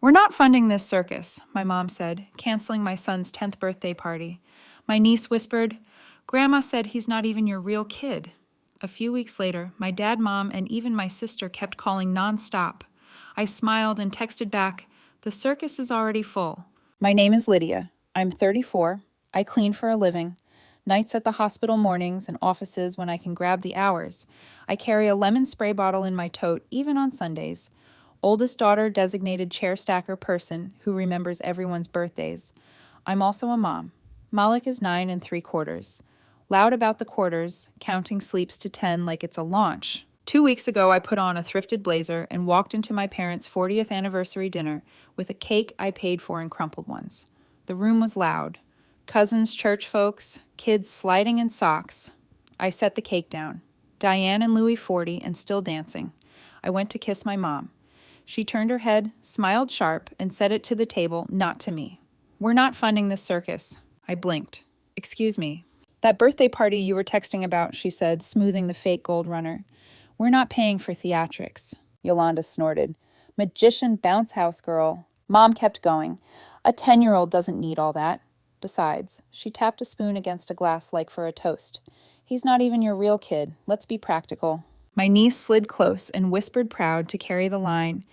We're not funding this circus, my mom said, canceling my son's 10th birthday party. My niece whispered, Grandma said he's not even your real kid. A few weeks later, my dad, mom, and even my sister kept calling nonstop. I smiled and texted back, the circus is already full. My name is Lydia. I'm 34. I clean for a living. Nights at the hospital, mornings, and offices when I can grab the hours. I carry a lemon spray bottle in my tote, even on Sundays. Oldest daughter, designated chair stacker person who remembers everyone's birthdays. I'm also a mom. Malik is 9 3/4. Loud about the quarters, counting sleeps to 10 like it's a launch. 2 weeks ago, I put on a thrifted blazer and walked into my parents' 40th anniversary dinner with a cake I paid for in crumpled ones. The room was loud. Cousins, church folks, kids sliding in socks. I set the cake down. Diane and Louie 40 and still dancing. I went to kiss my mom. She turned her head, smiled sharp, and said it to the table, not to me. We're not funding this circus. I blinked. Excuse me. That birthday party you were texting about, she said, smoothing the fake gold runner. We're not paying for theatrics. Yolanda snorted. Magician bounce house girl. Mom kept going. A 10-year-old doesn't need all that. Besides, she tapped a spoon against a glass like for a toast. He's not even your real kid. Let's be practical. My niece slid close and whispered proud to carry the line.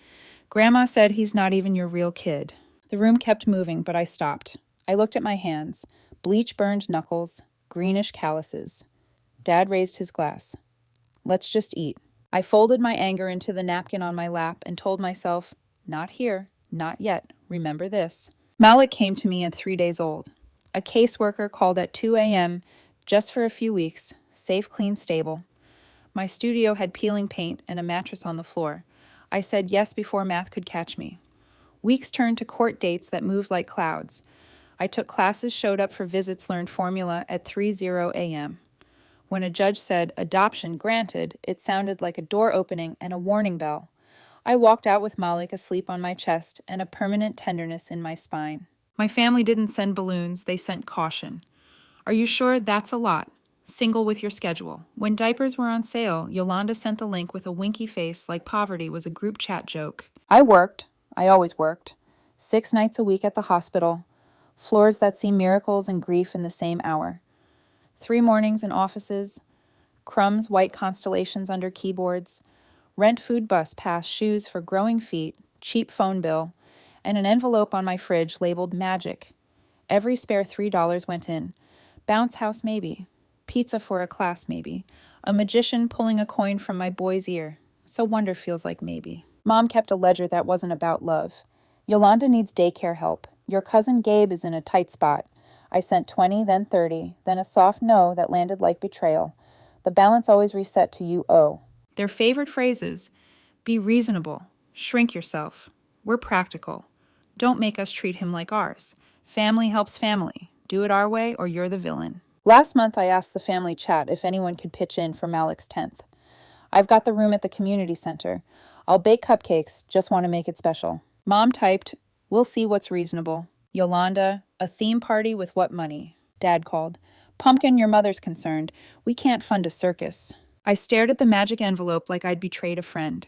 Grandma said he's not even your real kid. The room kept moving, but I stopped. I looked at my hands. Bleach-burned knuckles, greenish calluses. Dad raised his glass. Let's just eat. I folded my anger into the napkin on my lap and told myself, not here, not yet. Remember this. Malik came to me at 3 days old. A caseworker called at 2 a.m. just for a few weeks. Safe, clean, stable. My studio had peeling paint and a mattress on the floor. I said yes before math could catch me. Weeks turned to court dates that moved like clouds. I took classes, showed up for visits, learned formula at 3:00 a.m. When a judge said, adoption granted, it sounded like a door opening and a warning bell. I walked out with Malik asleep on my chest and a permanent tenderness in my spine. My family didn't send balloons, they sent caution. Are you sure that's a lot? Single with your schedule. When diapers were on sale, Yolanda sent the link with a winky face like poverty was a group chat joke. I worked. I always worked. 6 nights a week at the hospital. Floors that see miracles and grief in the same hour. 3 mornings in offices. Crumbs, white constellations under keyboards. Rent food bus pass, shoes for growing feet, cheap phone bill, and an envelope on my fridge labeled magic. Every spare $3 went in. Bounce house maybe. Pizza for a class maybe. A magician pulling a coin from my boy's ear. So wonder feels like maybe. Mom kept a ledger that wasn't about love. Yolanda needs daycare help. Your cousin Gabe is in a tight spot. I sent 20, then 30, then a soft no that landed like betrayal. The balance always reset to you owe. Their favorite phrases, be reasonable, shrink yourself, we're practical, don't make us treat him like ours, family helps family, do it our way or you're the villain. Last month I asked the family chat if anyone could pitch in for Malik's 10th. I've got the room at the community center. I'll bake cupcakes, just want to make it special. Mom typed, we'll see what's reasonable. Yolanda, a theme party with what money? Dad called, Pumpkin, your mother's concerned. We can't fund a circus. I stared at the magic envelope like I'd betrayed a friend.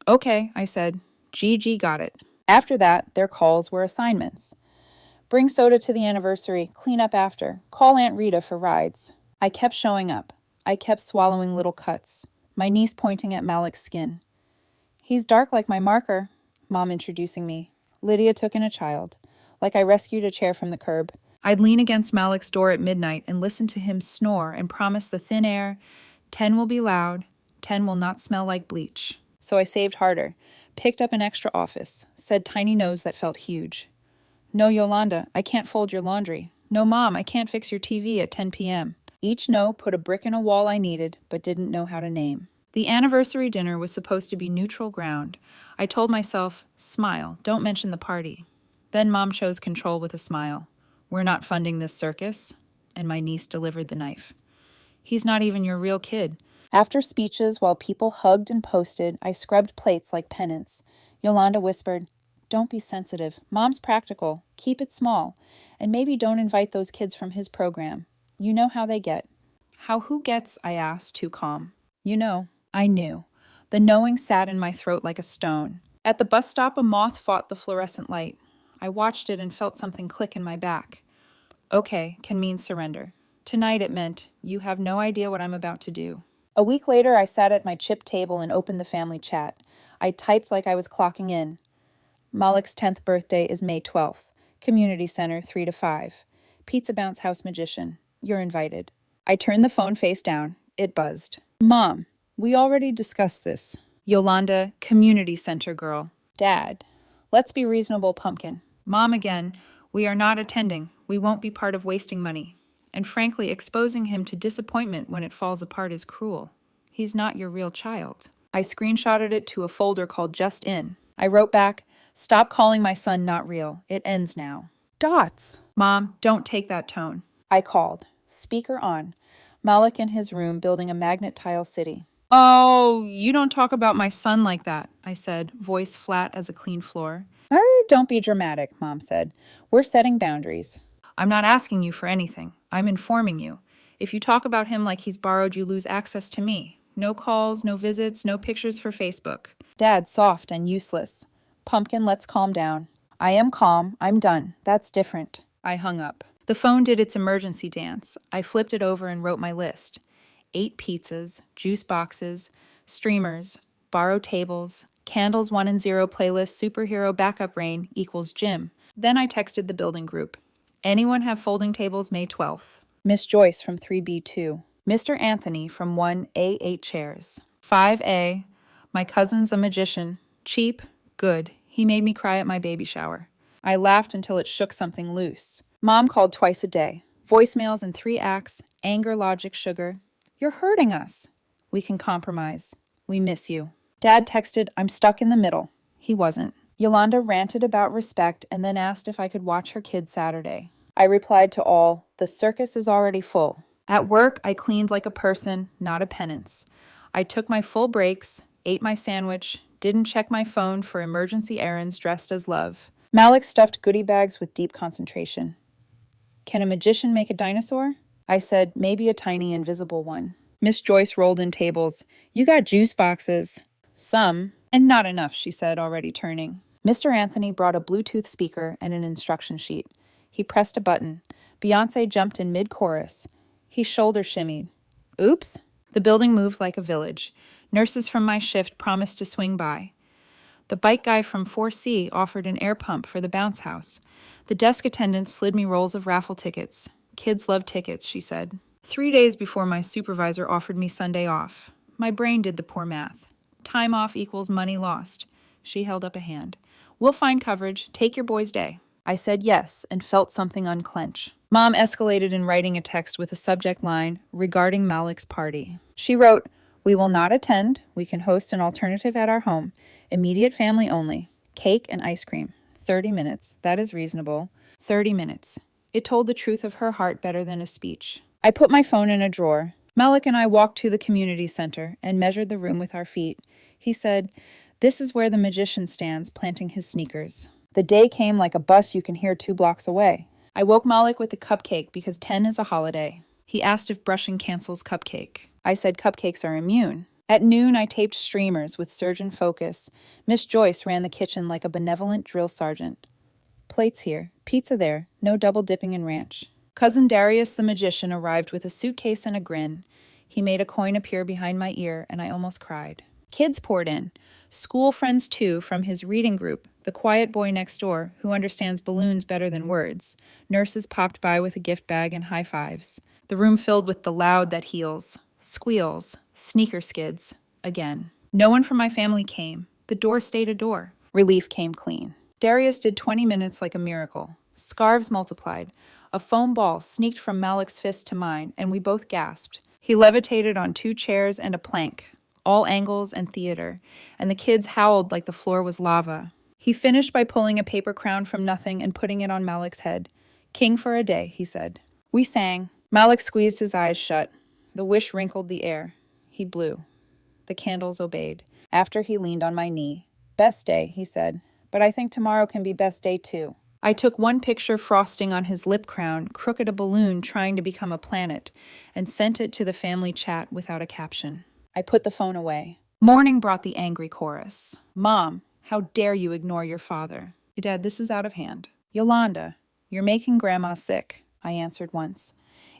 Okay, I said. GG got it. After that, their calls were assignments. Bring soda to the anniversary, clean up after, call Aunt Rita for rides. I kept showing up. I kept swallowing little cuts, my niece pointing at Malik's skin. He's dark like my marker, Mom introducing me. Lydia took in a child, like I rescued a chair from the curb. I'd lean against Malik's door at midnight and listen to him snore and promise the thin air, 10 will be loud, 10 will not smell like bleach. So I saved harder, picked up an extra office, said tiny no's that felt huge. No, Yolanda, I can't fold your laundry. No, Mom, I can't fix your TV at 10 p.m. Each no put a brick in a wall I needed, but didn't know how to name. The anniversary dinner was supposed to be neutral ground. I told myself, smile, don't mention the party. Then Mom chose control with a smile. We're not funding this circus. And my niece delivered the knife. He's not even your real kid. After speeches, while people hugged and posted, I scrubbed plates like penance. Yolanda whispered, don't be sensitive. Mom's practical. Keep it small. And maybe don't invite those kids from his program. You know how they get. How who gets? I asked, too calm. You know. I knew. The knowing sat in my throat like a stone. At the bus stop, a moth fought the fluorescent light. I watched it and felt something click in my back. Okay can mean surrender. Tonight it meant, you have no idea what I'm about to do. A week later, I sat at my chip table and opened the family chat. I typed like I was clocking in. Malik's 10th birthday is May 12th. Community Center, 3 to 5. Pizza Bounce House Magician. You're invited. I turned the phone face down. It buzzed. Mom, we already discussed this. Yolanda, Community Center girl. Dad, let's be reasonable, pumpkin. Mom again, we are not attending. We won't be part of wasting money. And frankly, exposing him to disappointment when it falls apart is cruel. He's not your real child. I screenshotted it to a folder called Just In. I wrote back, stop calling my son not real. It ends now. Dots. Mom, don't take that tone. I called. Speaker on. Malik in his room building a magnet tile city. Oh, you don't talk about my son like that, I said, voice flat as a clean floor. Don't be dramatic, Mom said. We're setting boundaries. I'm not asking you for anything. I'm informing you. If you talk about him like he's borrowed, you lose access to me. No calls, no visits, no pictures for Facebook. Dad, soft and useless. Pumpkin, let's calm down. I am calm. I'm done. That's different. I hung up. The phone did its emergency dance. I flipped it over and wrote my list. 8 pizzas, juice boxes, streamers, borrow tables, candles 1 and 0 playlist, superhero backup rain equals gym. Then I texted the building group. Anyone have folding tables May 12th? Miss Joyce from 3B2. Mr. Anthony from 1A8 chairs. 5A. My cousin's a magician. Cheap. Good. He made me cry at my baby shower. I laughed until it shook something loose. Mom called twice a day. Voicemails in 3 acts. Anger, logic, sugar. You're hurting us. We can compromise. We miss you. Dad texted, I'm stuck in the middle. He wasn't. Yolanda ranted about respect and then asked if I could watch her kids Saturday. I replied to all, the circus is already full. At work, I cleaned like a person, not a penance. I took my full breaks, ate my sandwich, didn't check my phone for emergency errands dressed as love. Malik stuffed goodie bags with deep concentration. Can a magician make a dinosaur? I said, maybe a tiny invisible one. Miss Joyce rolled in tables. You got juice boxes. Some, and not enough, she said, already turning. Mr. Anthony brought a Bluetooth speaker and an instruction sheet. He pressed a button. Beyoncé jumped in mid-chorus. He shoulder shimmied. Oops. The building moved like a village. Nurses from my shift promised to swing by. The bike guy from 4C offered an air pump for the bounce house. The desk attendant slid me rolls of raffle tickets. Kids love tickets, she said. 3 days before my supervisor offered me Sunday off. My brain did the poor math. Time off equals money lost. She held up a hand. We'll find coverage. Take your boy's day. I said yes and felt something unclench. Mom escalated in writing a text with a subject line regarding Malik's party. She wrote, we will not attend. We can host an alternative at our home. Immediate family only. Cake and ice cream. 30 minutes. That is reasonable. 30 minutes. It told the truth of her heart better than a speech. I put my phone in a drawer. Malik and I walked to the community center and measured the room with our feet. He said, this is where the magician stands, planting his sneakers. The day came like a bus you can hear 2 blocks away. I woke Malik with a cupcake because 10 is a holiday. He asked if brushing cancels cupcake. I said cupcakes are immune. At noon, I taped streamers with surgeon focus. Miss Joyce ran the kitchen like a benevolent drill sergeant. Plates here, pizza there, no double dipping in ranch. Cousin Darius the magician arrived with a suitcase and a grin. He made a coin appear behind my ear, and I almost cried. Kids poured in. School friends, too, from his reading group, the quiet boy next door, who understands balloons better than words. Nurses popped by with a gift bag and high fives. The room filled with the loud that heals. Squeals. Sneaker skids. Again. No one from my family came. The door stayed a door. Relief came clean. Darius did 20 minutes like a miracle. Scarves multiplied. A foam ball sneaked from Malik's fist to mine, and we both gasped. He levitated on 2 chairs and a plank. All angles and theater, and the kids howled like the floor was lava. He finished by pulling a paper crown from nothing and putting it on Malik's head. King for a day, he said. We sang. Malik squeezed his eyes shut. The wish wrinkled the air. He blew. The candles obeyed. After he leaned on my knee. Best day, he said, but I think tomorrow can be best day too. I took one picture frosting on his lip crown, crooked a balloon trying to become a planet, and sent it to the family chat without a caption. I put the phone away. Morning brought the angry chorus. Mom, How dare you ignore your father? Dad, this is out of hand. Yolanda, you're making Grandma sick, I answered once.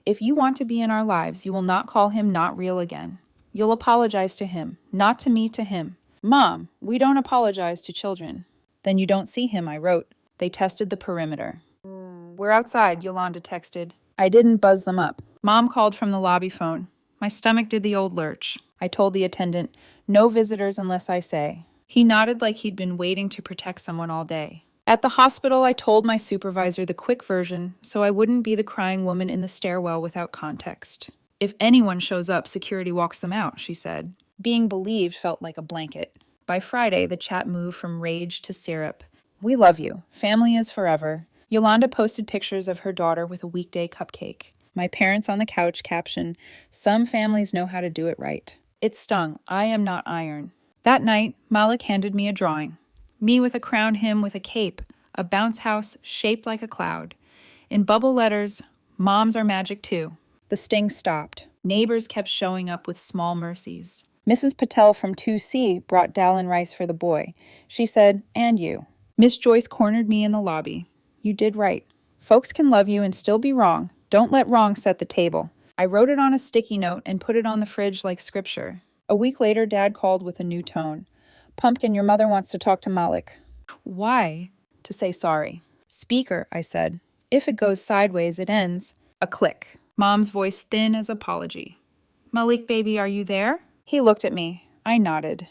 If you want to be in our lives, you will not call him not real again. You'll apologize to him, not to me, to him. Mom, we don't apologize to children. Then you don't see him, I wrote. They tested the perimeter. We're outside, Yolanda texted. I didn't buzz them up. Mom called from the lobby phone. My stomach did the old lurch. I told the attendant, no visitors unless I say. He nodded like he'd been waiting to protect someone all day. At the hospital, I told my supervisor the quick version so I wouldn't be the crying woman in the stairwell without context. If anyone shows up, security walks them out, she said. Being believed felt like a blanket. By Friday, the chat moved from rage to syrup. We love you. Family is forever. Yolanda posted pictures of her daughter with a weekday cupcake. My parents on the couch captioned, some families know how to do it right. It stung. I am not iron. That night, Malik handed me a drawing. Me with a crown, him with a cape, a bounce house shaped like a cloud. In bubble letters, moms are magic too. The sting stopped. Neighbors kept showing up with small mercies. Mrs. Patel from 2C brought dal and rice for the boy. She said, and you. Miss Joyce cornered me in the lobby. You did right. Folks can love you and still be wrong. Don't let wrong set the table. I wrote it on a sticky note and put it on the fridge like scripture. A week later, Dad called with a new tone. Pumpkin, your mother wants to talk to Malik. Why? To say sorry. Speaker, I said. If it goes sideways, it ends. A click. Mom's voice thin as apology. Malik, baby, are you there? He looked at me. I nodded.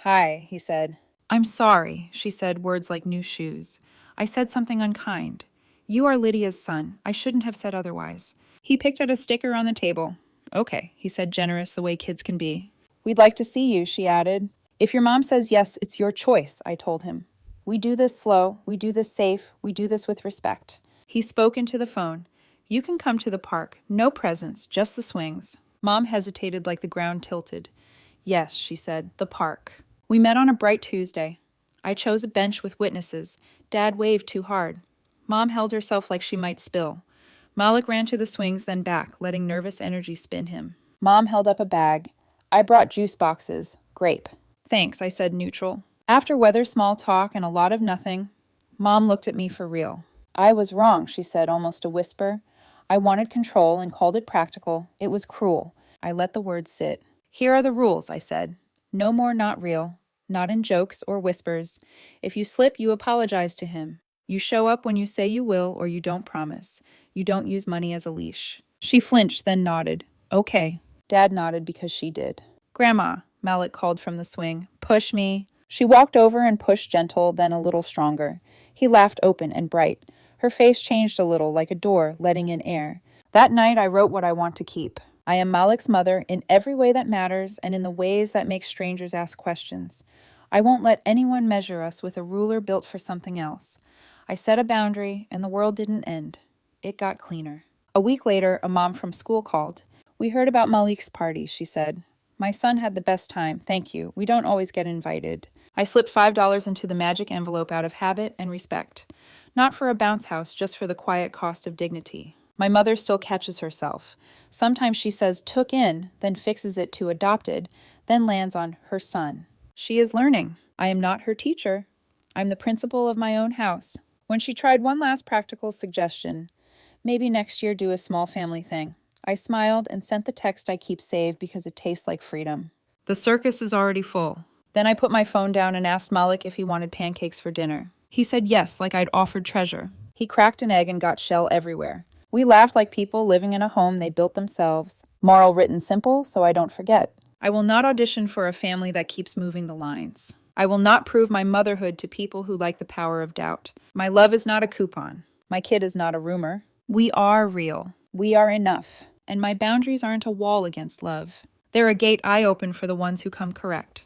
Hi, he said. I'm sorry, she said, words like new shoes. I said something unkind. You are Lydia's son. I shouldn't have said otherwise. He picked at a sticker on the table. Okay, he said, generous the way kids can be. We'd like to see you, she added. If your mom says yes, it's your choice, I told him. We do this slow, we do this safe, we do this with respect. He spoke into the phone. You can come to the park. No presents, just the swings. Mom hesitated like the ground tilted. Yes, she said, the park. We met on a bright Tuesday. I chose a bench with witnesses. Dad waved too hard. Mom held herself like she might spill. Malik ran to the swings, then back, letting nervous energy spin him. Mom held up a bag. I brought juice boxes. Grape. Thanks, I said neutral. After weather small talk and a lot of nothing, Mom looked at me for real. I was wrong, she said, almost a whisper. I wanted control and called it practical. It was cruel. I let the words sit. Here are the rules, I said. No more not real. Not in jokes or whispers. If you slip, you apologize to him. You show up when you say you will or you don't promise. You don't use money as a leash. She flinched, then nodded. Okay. Dad nodded because she did. Grandma, Malik called from the swing. Push me. She walked over and pushed gentle, then a little stronger. He laughed open and bright. Her face changed a little, like a door, letting in air. That night I wrote what I want to keep. I am Malik's mother in every way that matters and in the ways that make strangers ask questions. I won't let anyone measure us with a ruler built for something else. I set a boundary, and the world didn't end. It got cleaner. A week later, a mom from school called. We heard about Malik's party, she said. My son had the best time, thank you. We don't always get invited. I slipped $5 into the magic envelope out of habit and respect. Not for a bounce house, just for the quiet cost of dignity. My mother still catches herself. Sometimes she says took in, then fixes it to adopted, then lands on her son. She is learning. I am not her teacher. I'm the principal of my own house. When she tried one last practical suggestion, maybe next year do a small family thing. I smiled and sent the text I keep saved because it tastes like freedom. The circus is already full. Then I put my phone down and asked Malik if he wanted pancakes for dinner. He said yes, like I'd offered treasure. He cracked an egg and got shell everywhere. We laughed like people living in a home they built themselves. Moral written simple, so I don't forget. I will not audition for a family that keeps moving the lines. I will not prove my motherhood to people who like the power of doubt. My love is not a coupon. My kid is not a rumor. We are real. We are enough. And my boundaries aren't a wall against love. They're a gate I open for the ones who come correct.